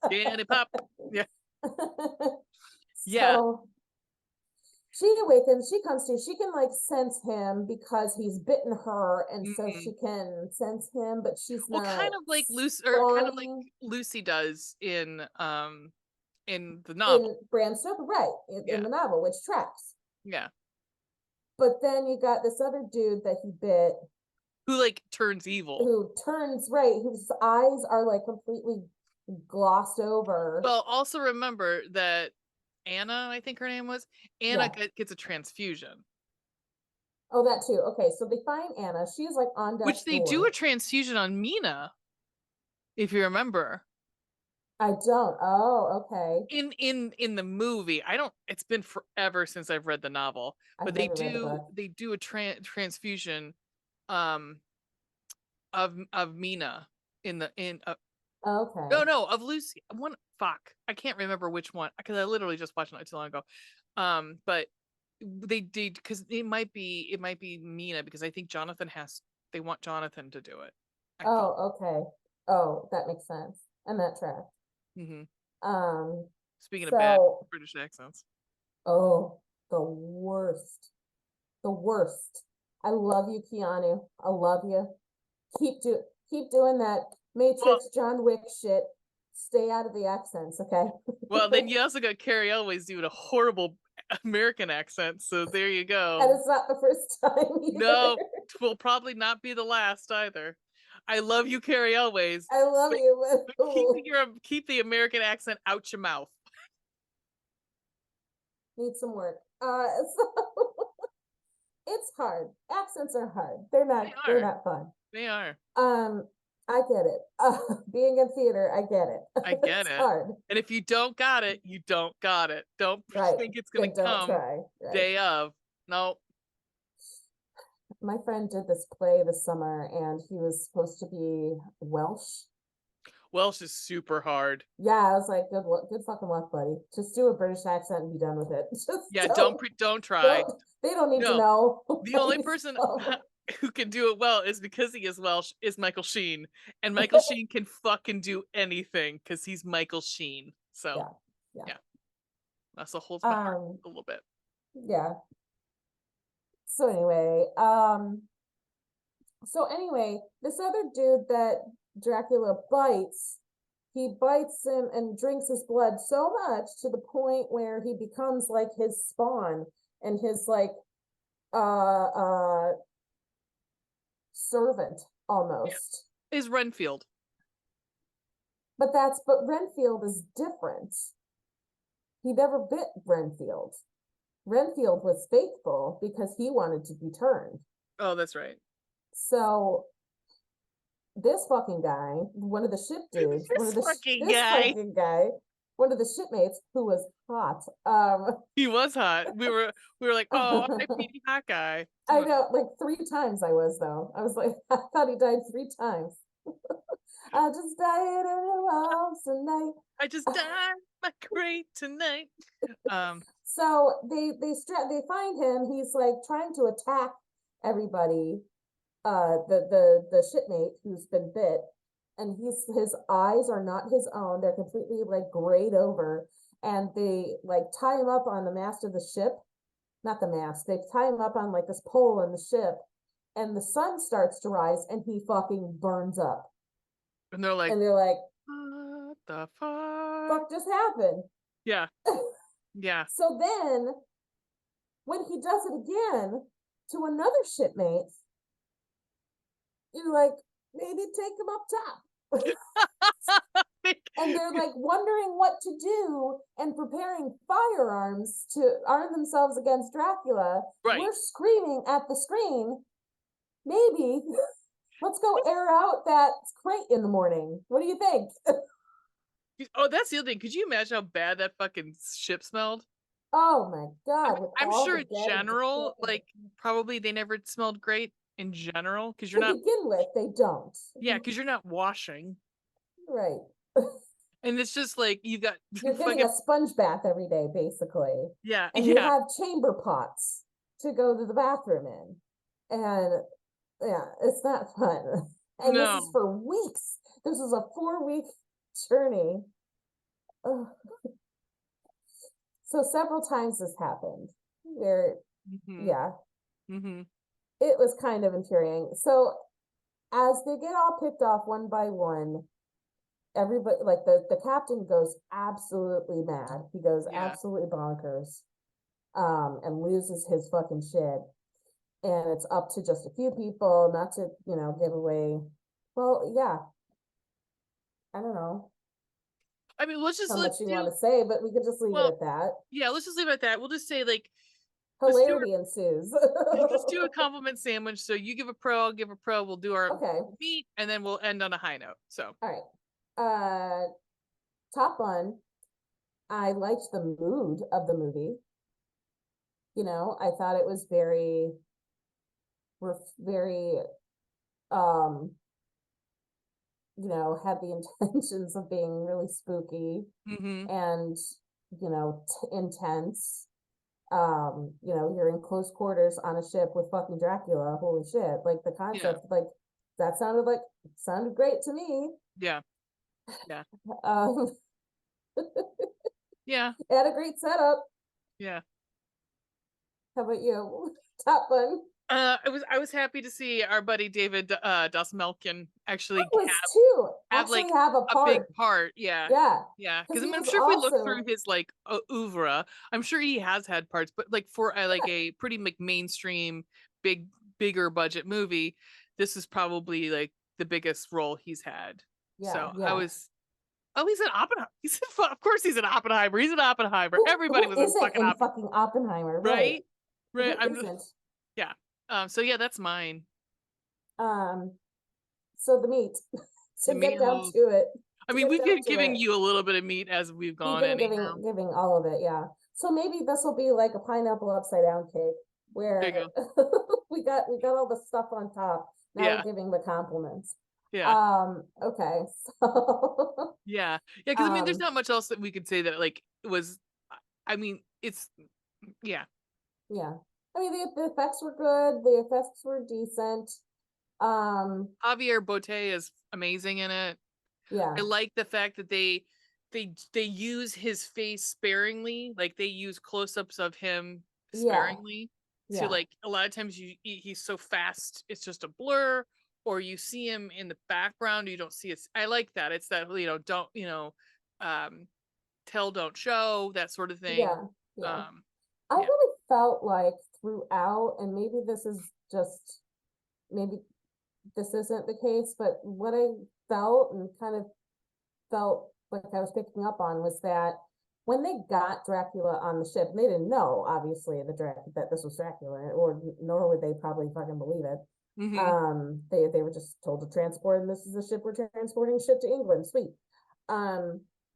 Danny pop. Yeah. Yeah. So she awakens, she comes to, she can like sense him because he's bitten her, and so Mhm. she can sense him, but she's Well, not kind of like Lucy, or kind of like spawning Lucy does in the novel. in Bram Stoker, right, in Yeah. the novel, which tracks. Yeah. But then you got this other dude that he bit, Who like turns evil. who turns, right, whose eyes are like completely glossed over. Well, also remember that Anna, I think her name was, Anna Yeah. gets a transfusion. Oh, that too. Okay, so they find Anna. She's like on Which death's they do a door. transfusion on Mina, if you remember. I don't. Oh, okay. In the movie, I don't, it's been forever since I've read the novel, but I've never read the book. they do a transfusion um of Mina in the in Okay. no, of Lucy. One, fuck, I can't remember which one because I literally just watched it not too long ago. But they did, because it might be Mina, because I think they want Jonathan to do it. I thought. Oh, okay. Oh, that makes sense. And that tracks. Hmm. Um, Speaking of bad so, British accents. oh, the worst. The worst. I love you, Keanu. I love you. Keep doing that Well, Matrix John Wick shit. Stay out of the accents, okay? well, then you also got Carrie Elways doing a horrible American accent, so there you And go. it's not the first time either. No, will probably not be the last either. I love you, Carrie Elways. I love but you, but keep the American accent out your mouth. need some work. So it's hard. Accents are hard. They're not fun. They are. I get it. Being in theater, I get it. I get It's it. hard. And if you don't got it, you don't got it. Don't Right. think it's gonna Then don't come try. Right. day of. No. My friend did this play this summer, and he was supposed to be Welsh. Welsh is super hard. Yeah, I was like, good fucking luck, buddy. Just do a British accent and be done with it. Just Yeah, don't try. they don't need to No. know. The only person who can do it well is because he is Welsh is Michael Sheen. And Michael Sheen can fucking do anything because he's Michael Sheen. So yeah. That's what holds my heart a little bit. Yeah. So anyway, this other dude that Dracula bites, he bites him and drinks his blood so much to the point where he becomes like his spawn and his like servant almost. Yeah. Is Renfield. But Renfield is different. He never bit Renfield. Renfield was faithful because he wanted to be turned. Oh, that's right. So this fucking guy, one of the ship dudes, one of the shipmates, who was hot. He was hot. We were like, oh, RIP hot guy. I know, like 3 times I was though. I was like, I thought he died 3 times. I just died in your arms tonight. I just died my crate tonight. So they find him. He's like trying to attack everybody. the shipmate who's been bit, and his eyes are not his own. They're completely like grayed over, and they like tie him up on the mast of the ship. Not the mast. They tie him up on like this pole in the ship, and the sun starts to rise, and he fucking burns up. And they're like, what the fuck? Fuck just happened? Yeah. Yeah. So then, when he does it again to another shipmate, you're like, maybe take him up top. And they're like wondering what to do and preparing firearms to arm themselves against Dracula. Right. We're screaming at the screen, maybe let's go air out that crate in the morning. What do you think? Oh, that's the other thing. Could you imagine how bad that fucking ship smelled? Oh my God. I'm sure in general, like probably they never smelled great in general, because you're not, to begin with, they don't. yeah, because you're not washing. Right. And it's just like you're getting a sponge bath every day, basically. Yeah. And you have chamber pots to go to the bathroom in. And yeah, it's not fun. And No. this is for weeks. This is a 4-week journey. Ugh. So several times this happened where, yeah, it was kind of infuriating. So as they get all picked off one by one, everybody, like the captain goes absolutely mad. He goes absolutely bonkers, and loses his fucking shit. And it's up to just a few people, not to, give away. Well, yeah. I don't know. I mean, let's how much you want to say, but we could just leave it at that. Yeah, let's just leave it at that. We'll just say like hilarity ensues. Let's do a compliment sandwich. So you give a pro, I'll give a pro. We'll do our meet, and then we'll end on a high note. So all right. Top one. I liked the mood of the movie. I thought it was very, had the intentions of being really spooky and, intense. You're in close quarters on a ship with fucking Dracula. Holy shit. Like the concept, that sounded great to me. Yeah. Yeah. Yeah. Had a great setup. Yeah. How about you? Top one. I was happy to see our buddy David Dastmalchian actually have a big part. Yeah. Yeah. Yeah. Because I'm sure if we look through his like oeuvre, I'm sure he has had parts, but like for like a pretty mainstream, bigger budget movie, this is probably like the biggest role he's had. Yeah, so I was. Oh, he's an Oppenheimer. Of course he's an Oppenheimer. He's an Oppenheimer. Everybody was in fucking Oppenheimer, right? Right. Yeah. So yeah, that's mine. So the meat. To get down to it. I mean, we've been giving you a little bit of meat as we've gone. We've been giving all of it, yeah. So maybe this will be like a pineapple upside down cake, where we got all the stuff on top. Now we're giving the compliments. Yeah. Okay. So yeah. Because I mean, there's not much else that we could say that like was. I mean, it's yeah. Yeah. I mean, the effects were good. The effects were decent. Javier Botet is amazing in it. Yeah. I like the fact that they use his face sparingly. Like they use close-ups of him sparingly. To like a lot of times he's so fast it's just a blur, or you see him in the background, you don't see it. I like that. It's that don't tell, don't show, that sort of thing. I really felt like throughout, and maybe this isn't the case, but what I felt and kind of felt like I was picking up on was that when they got Dracula on the ship, and they didn't know, obviously, that this was Dracula, or nor would they probably fucking believe it. They were just told to transport, and this is a ship, we're transporting ship to England. Sweet.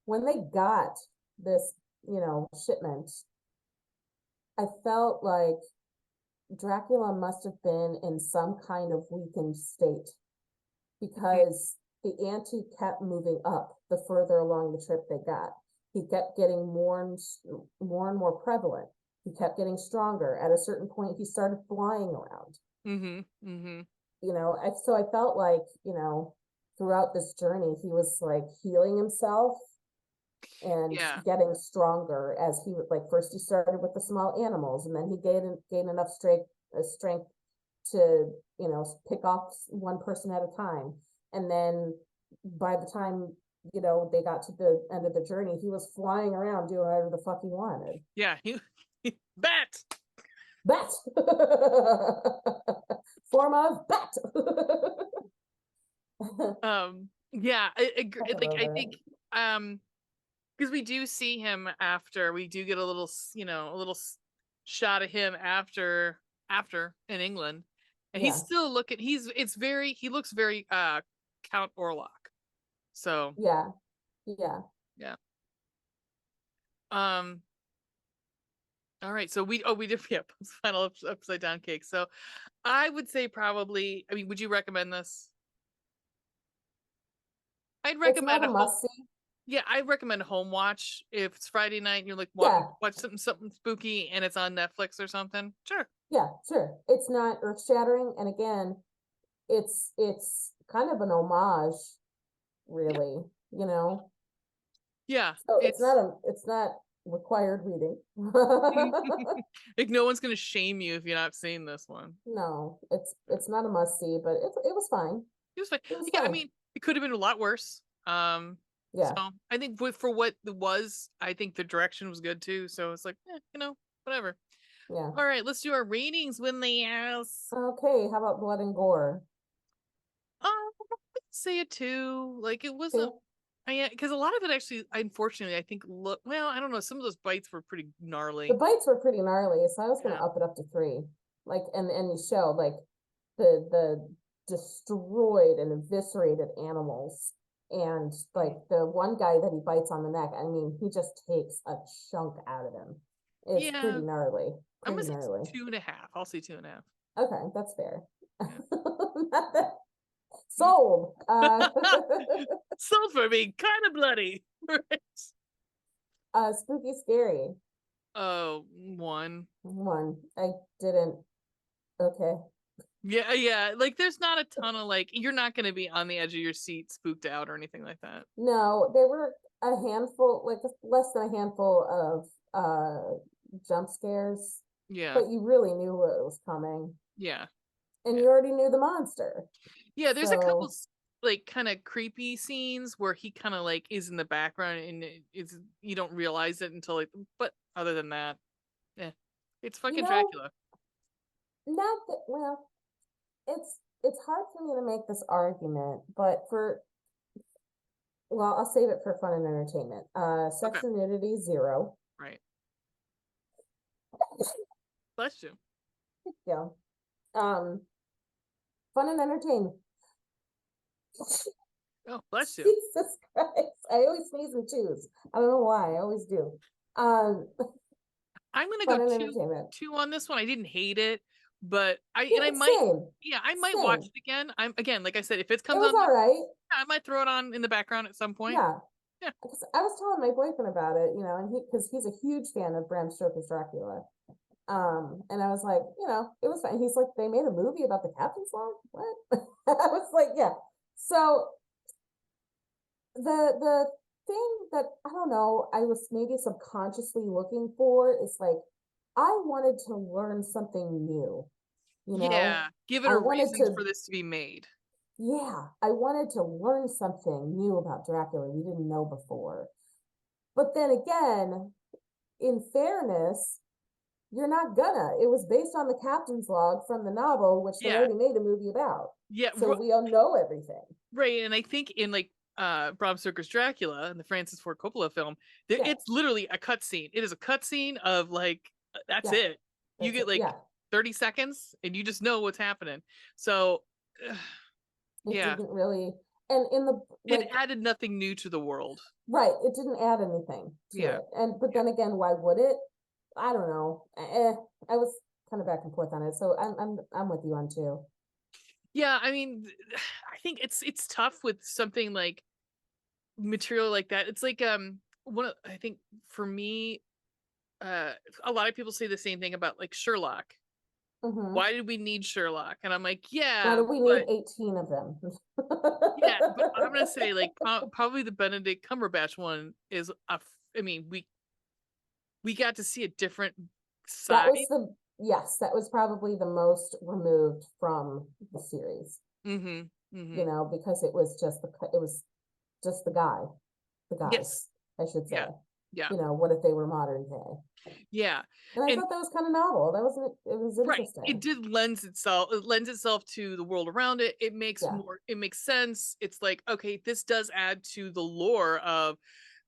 When they got this, shipment, I felt like Dracula must have been in some kind of weakened state, because the ante kept moving up the further along the trip they got. He kept getting more and more prevalent. He kept getting stronger. At a certain point, he started flying around. so I felt like, throughout this journey, he was like healing himself and Yeah. getting stronger as he would, like, first he started with the small animals, and then he gained enough strength to, pick off one person at a time. And then by the time, they got to the end of the journey, he was flying around doing whatever the fuck he wanted. Yeah. Bat. Bat. Form of bat. Yeah, I agree. Like, I Love think, because we do see him after, we do get a little, a little shot of him after in England, and he's Yeah, still looking. He looks very Count Orlok. So yeah, yeah. yeah. Um. All right. So we did, yeah, final upside down cake. So I would say probably. I mean, would you recommend this? I'd It's recommend not a a whole. must see. Yeah, I recommend a home watch if it's Friday night and you're like wanting to Yeah, watch something spooky and it's on Netflix or something. Sure. yeah, sure. It's not earth shattering, and again, it's kind of an homage, Yeah. really. You know, Yeah. so It's it's not required reading. like no one's gonna shame you if you're not seeing this one. No, it's not a must see, but it was fine. It was fine. It was Yeah, I fine. mean, it could have been a lot worse. So Yeah, I think for what it was, I think the direction was good too. So it's like, whatever. yeah. All right, let's do our ratings when they ask. Okay, how about blood and gore? I'd say a two. Like it wasn't. Two. Yeah, because a lot of it actually, unfortunately, I think look. Well, I don't know. Some of those bites were pretty The gnarly. bites were pretty gnarly, so I was gonna Yeah. up it up to three. Like, and you show like the destroyed and eviscerated animals, and like the one guy that he bites on the neck. I mean, he just takes a chunk out of him. It's Yeah. pretty gnarly. I'm Pretty gonna say gnarly. 2.5. I'll say 2.5. Okay, that's fair. Yeah. Sold. Sold for me, kind of bloody. Right. Spooky scary. Oh, one. One. I didn't. Okay. Yeah, yeah. Like, there's not a ton of like. You're not gonna be on the edge of your seat, spooked out, or anything like that. No, there were a handful, like less than a handful of jump scares, Yeah, but you really knew what was coming, yeah, and yeah, you already knew the monster. yeah. There's a couple So, like kind of creepy scenes where he kind of like is in the background and it's you don't realize it until like. But other than that, yeah, it's you fucking know, Dracula. not that, well, it's hard for me to make this argument, but well, I'll save it for fun and entertainment. Okay, Sex and nudity, zero. right. Bless you. Yeah. Um, Fun and entertainment. Oh, bless you. Jesus Christ. I always sneeze and twos. I don't know why. I always do. Um, I'm gonna go Fun and two entertainment. two on this one. I didn't hate it, but Yeah, I might, same. yeah, I might watch Same. it again. I'm again, like I said, if it It comes was on, all right. I might throw it on in the background at some point. Yeah. Yeah. Because I was telling my boyfriend about it, and because he's a huge fan of Bram Stoker's Dracula. And I was like, it was fine. He's like, they made a movie about the captain's log? What? I was like, yeah. So the thing that I don't know, I was maybe subconsciously looking for is like, I wanted to learn something new, you know? Yeah, give it I a wanted reason to, for this to be made. yeah, I wanted to learn something new about Dracula we didn't know before. But then again, in fairness, you're not gonna. It was based on the captain's log from the novel, which they Yeah, already made a movie about. yeah, So we all know everything. right. And I think in like Bram Stoker's Dracula and the Francis Ford Coppola film, Yeah, it's literally a cutscene. It is a cutscene of like that's yeah, it. You that's get it. like Yeah, 30 seconds and you just know what's happening. So it yeah, didn't really, and in the it like, added nothing new to the world. right, it didn't add anything to Yeah, it. And but yeah, then again, why would it? I don't know. I was kind of back and forth on it. So I'm with you on two. yeah. I mean, I think it's tough with something like material like that. It's like I think for me, a lot of people say the same thing about like Sherlock. Why did we need Sherlock? And I'm like, Why yeah, do we need but 18 of them? yeah, but I'm gonna say like probably the Benedict Cumberbatch one is I mean, we got to see a different That side. was yes, that was probably the most removed from the series. You know, because it was just the guy, the guys, Yes. I should say. Yeah. Yeah. You know, what if they were modern day? Yeah. And I And thought that was kind of novel. That was it was right, it interesting. did lends itself to the world around it. Yeah. It makes sense. It's like, okay, this does add to the lore uh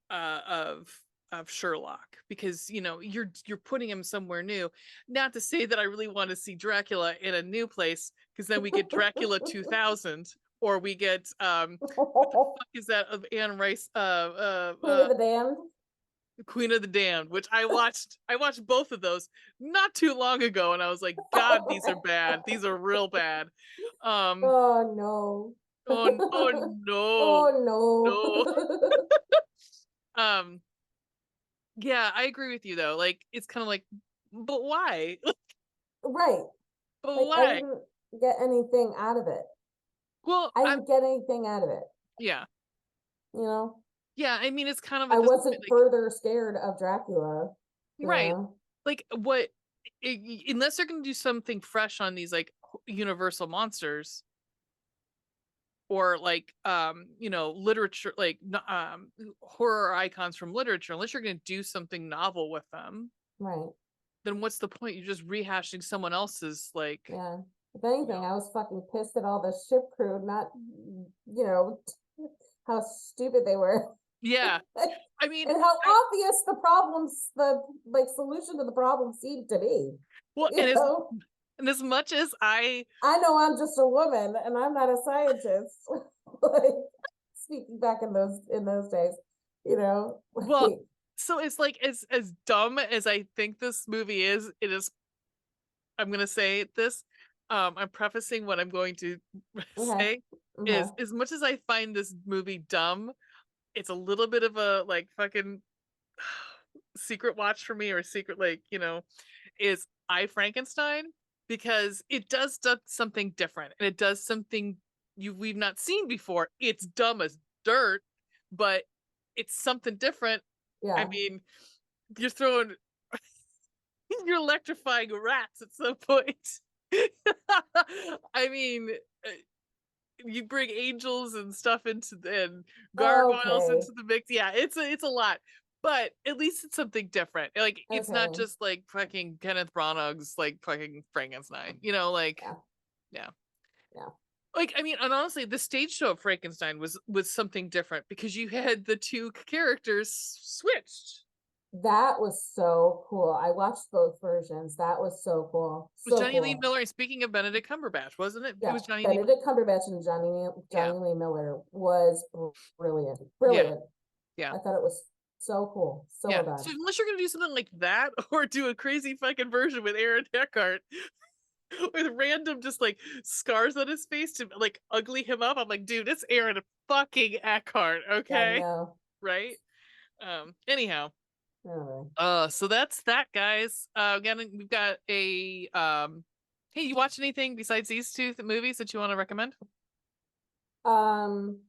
of of Sherlock, because you're putting him somewhere new. Not to say that I really want to see Dracula in a new place, because then we get Dracula 2000, or we get what the fuck is that of Anne Rice Queen of the Damned. Queen of the Damned, which I watched both of those not too long ago, and I was like, God, these are bad. These are real bad. Um, Oh no. oh no, Oh no. no. Um, yeah, I agree with you though. Like, it's kind of like, but why? Right. But Like I why? didn't get anything out of it. Well, I I'm didn't get anything out of it, yeah, you know? yeah. I mean, it's kind of I at this point, wasn't like, further scared of Dracula, you right, know? like what? Unless they're gonna do something fresh on these like universal monsters, or like literature, like horror icons from literature, unless you're going to do something novel with them, Right. then what's the point? You're just rehashing someone else's, like, Yeah. If you anything, know I was fucking pissed at all the ship crew, not, you know, how stupid they were. yeah, I mean, And how I obvious the like solution to the problem seemed to be. well, You know, and as much as I I know I'm just a woman and I'm not a scientist. Like speaking back in those days, you know, well, like, so it's like, as dumb as I think this movie is, it is, I'm going to say this, I'm prefacing what I'm going to okay, say, okay, is as much as I find this movie dumb, it's a little bit of a like fucking secret watch for me, or secret, like, is I Frankenstein, because it does something different, and it does something we've not seen before. It's dumb as dirt, but it's something different. I yeah, mean, you're throwing you're electrifying rats at some point. I mean, uh, you bring angels and stuff and gargoyles okay, into the mix. Yeah, it's a lot, but at least it's something different. Like, it's not okay, just like fucking Kenneth Branagh's like fucking Frankenstein. Like, yeah, yeah. yeah. Like, I mean, and honestly, the stage show of Frankenstein was something different, because you had the two characters switched. That was so cool. I watched both versions. That was so cool, It was so Johnny Lee cool. Miller. And speaking of Benedict Cumberbatch, wasn't it? It Yeah, was Johnny Lee Miller. Benedict Cumberbatch and Yeah, Johnny Lee Miller was brilliant, yeah, brilliant. yeah. I thought it was so cool, so Yeah. well done. So unless you're gonna do something like that, or do a crazy fucking version with Aaron Eckhart, with random just like scars on his face to like ugly him up, I'm like, dude, it's Aaron fucking Eckhart, I okay? know. Right? Anyhow. Anyway. So that's that, guys. Again, we've got a hey, you watch anything besides these two movies that you want to recommend? Um,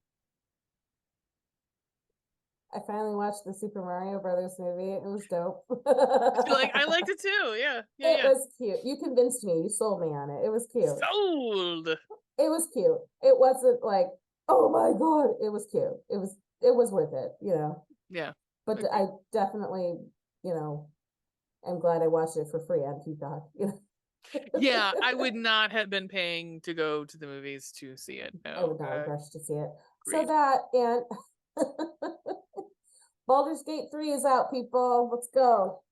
I finally watched the Super Mario Brothers movie. It was dope. You're like, I liked it too. Yeah, yeah, It yeah. was cute. You convinced me. You sold me on it. It was cute. Sold. It was cute. It wasn't like, oh my God. It was cute. It was worth it, you know. Yeah. But Agreed. I definitely, you know, am glad I watched it for free on Peacock. You know, Yeah, I would not have been paying to go to the movies to see it. I No, would not have rushed to see it. So agreed. that and Baldur's Gate 3 is out, people. Let's go.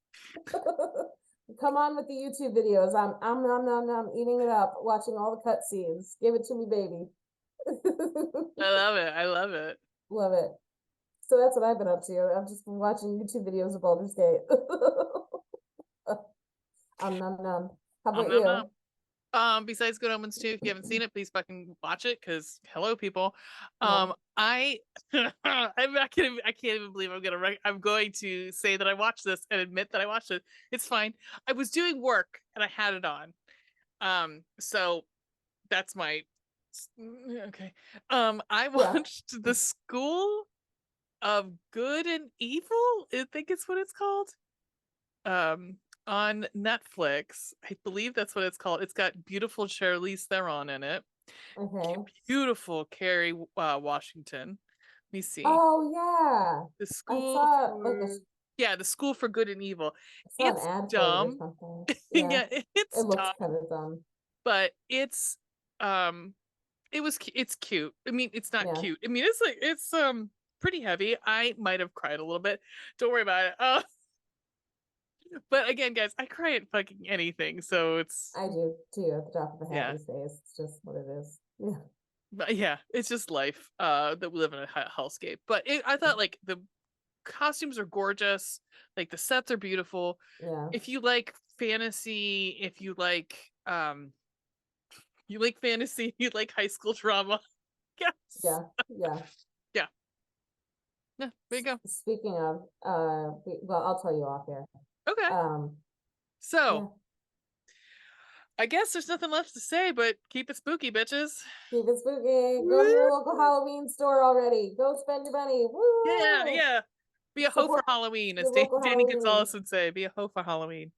Come on with the YouTube videos. I'm eating it up, watching all the cutscenes. Give it to me, baby. I love it. I love it. Love it. So that's what I've been up to. I've just been watching YouTube videos of Baldur's Gate. Nom nom. How about Nom nom. you? Besides Good Omens 2, if you haven't seen it, please fucking watch it, because hello, people. Yeah. I I can't even believe I'm going to say that I watched this and admit that I watched it. It's fine. I was doing work and I had it on. So that's my okay. I watched The School of Good and Evil, I think it's what it's called. On Netflix. I believe that's what it's called. It's got beautiful Charlize Theron in it. Okay. Beautiful Kerry Washington. Let me see. Oh yeah. The I School saw like for Yeah, The School for Good and Evil. I saw an It's ad for it or dumb. something. Yeah. Yeah, It it's looks dumb, kind of dumb. but um it's cute. I mean, it's not Yeah. cute. I mean, it's pretty heavy. I might have cried a little bit. Don't worry about it. But again, guys, I cry at fucking anything, so it's I do too at the drop of a hat yeah. these days. It's just what it is. Yeah. But yeah, it's just life. That we live in a hellscape. But I thought like the costumes are gorgeous, like the sets are beautiful. Yeah. If you like fantasy, if you like fantasy, you like high school drama. Yes. Yeah. Yeah. Yeah. Yeah, there you go. Speaking of, well, I'll tell you off here. Okay. Um, So yeah. I guess there's nothing left to say, but keep it spooky, bitches. Keep it spooky. Go to your local Halloween store already. Go spend your money. Yeah, Woo! yeah. Be a hoe for Support Halloween, as your local Danny Halloween. Gonzalez would say. Be a hoe for Halloween.